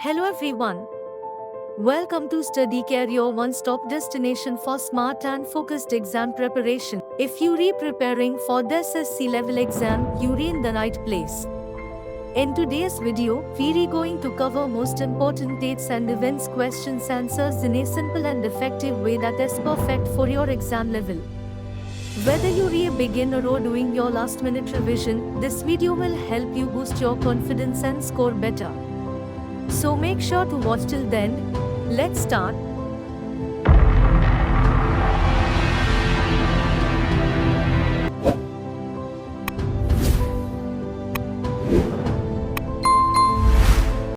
Hello everyone. Welcome to Study Care, your one-stop destination for smart and focused exam preparation. If you're preparing for the SSC level exam, you're in the right place. In today's video, we're going to cover most important dates and events, questions, answers in a simple and effective way that is perfect for your exam level. Whether you're a beginner or doing your last-minute revision, this video will help you boost your confidence and score better. So make sure to watch till then. Let's start.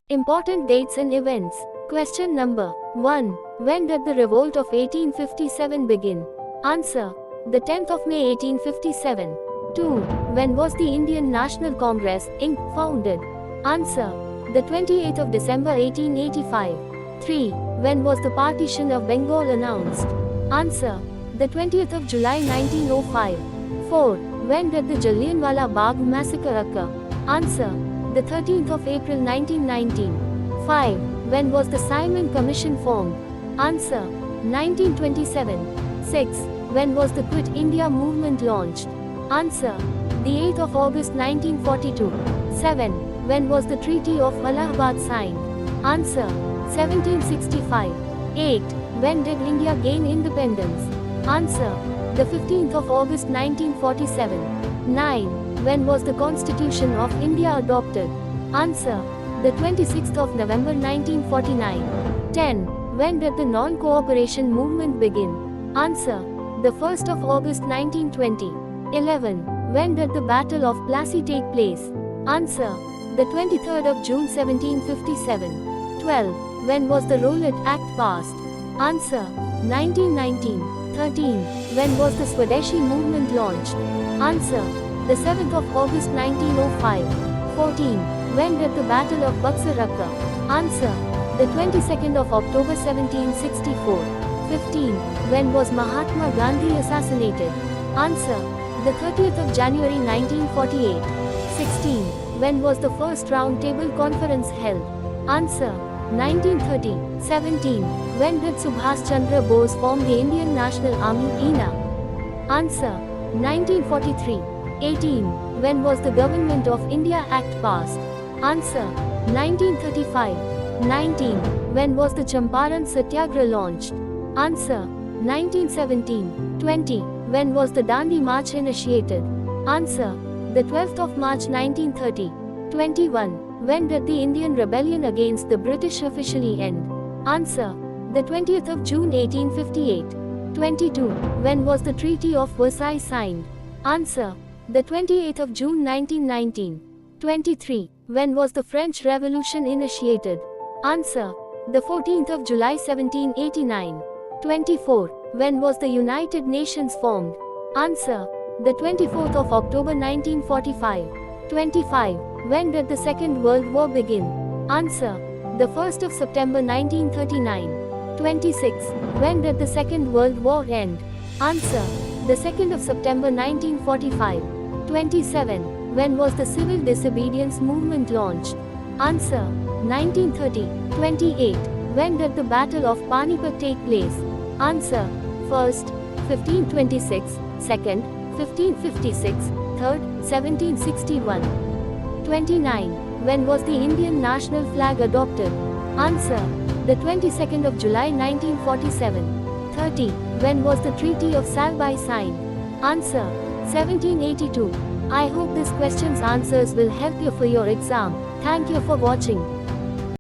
Important dates and events. Question number 1. When did the revolt of 1857 begin? Answer: the 10th of May 1857. 2. When was the Indian National Congress, Inc. founded? Answer: the 28th of December 1885. 3. When was the partition of Bengal announced? Answer: the 20th of July 1905. 4. When did the Jallianwala Bagh massacre occur? Answer: the 13th of April 1919. 5. When was the Simon Commission formed? Answer: 1927. 6. When was the Quit India movement launched? Answer: the 8th of August 1942. 7. When was the Treaty of Allahabad signed? Answer: 1765. 8. When did India gain independence? Answer: the 15th of August 1947. 9. When was the Constitution of India adopted? Answer: the 26th of November 1949. 10. When did the non-cooperation movement begin? Answer: the 1st of August 1920. 11. When did the Battle of Plassey take place? Answer: the 23rd of June 1757. 12. When was the Rowlatt Act passed? Answer: 1919. 13. When was the Swadeshi movement launched? Answer: the 7th of August 1905. 14. When did the Battle of Buxar occur? Answer: the 22nd of October 1764. 15. When was Mahatma Gandhi assassinated? Answer: the 30th of January 1948. 16. When was the first round table conference held? Answer: 1930. 17. When did Subhash Chandra Bose form the Indian National Army, INA? Answer: 1943. 18. When was the Government of India Act passed? Answer: 1935. 19. When was the Champaran Satyagrah launched? Answer: 1917. 20. When was the Dandi March initiated? Answer: the 12th of March 1930. 21. When did the Indian rebellion against the British officially end? Answer: the 20th of June 1858. 22. When was the Treaty of Versailles signed? Answer: the 28th of June 1919. 23. When was the French Revolution initiated? Answer: the 14th of July 1789. 24. When was the United Nations formed? Answer: the 24th of October 1945. 25. When did the Second World War begin? Answer: the 1st of September 1939. 26. When did the Second World War end? Answer: the 2nd of September 1945. 27. When was the civil disobedience movement launched? Answer: 1930. 28. When did the Battle of Panipat take place? Answer: 1st, 1526, 2nd, 1556, 3rd, 1761. 29. When was the Indian national flag adopted? Answer: the 22nd of July 1947. 30. When was the Treaty of Salbai signed? Answer: 1782. I hope this question's answers will help you for your exam. Thank you for watching.